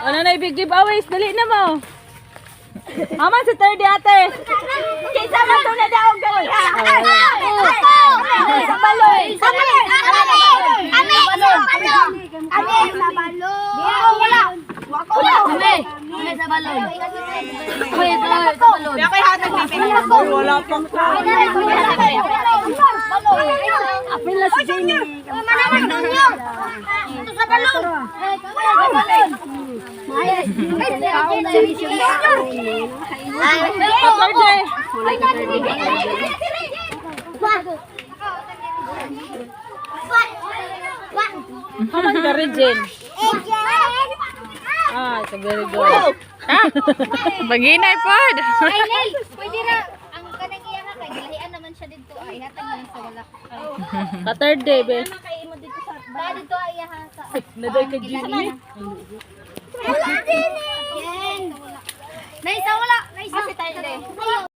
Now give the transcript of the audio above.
Ano na ibig giveaways? Dali na mo. Aman sa third ate. Kaysa mato na daw gawin. Sa balon. Wala. Kami sa balon. Kaya hatag ni Pino. Wala pang Apil na si Jenny. Manaman ninyo. Ito sa balon. Aman ka Regine. Ah, it's very good. Ah, baginay pod. Ay, pwede na. Ang kanang iya nga kay gilahian naman siya dito. Ay, hatag na lang sa wala. Ka third day, be. Ba dito ay iya ha sa. Naday ka Jenny. Wala din eh. Naisa wala. Naisa. Kasi tayo din.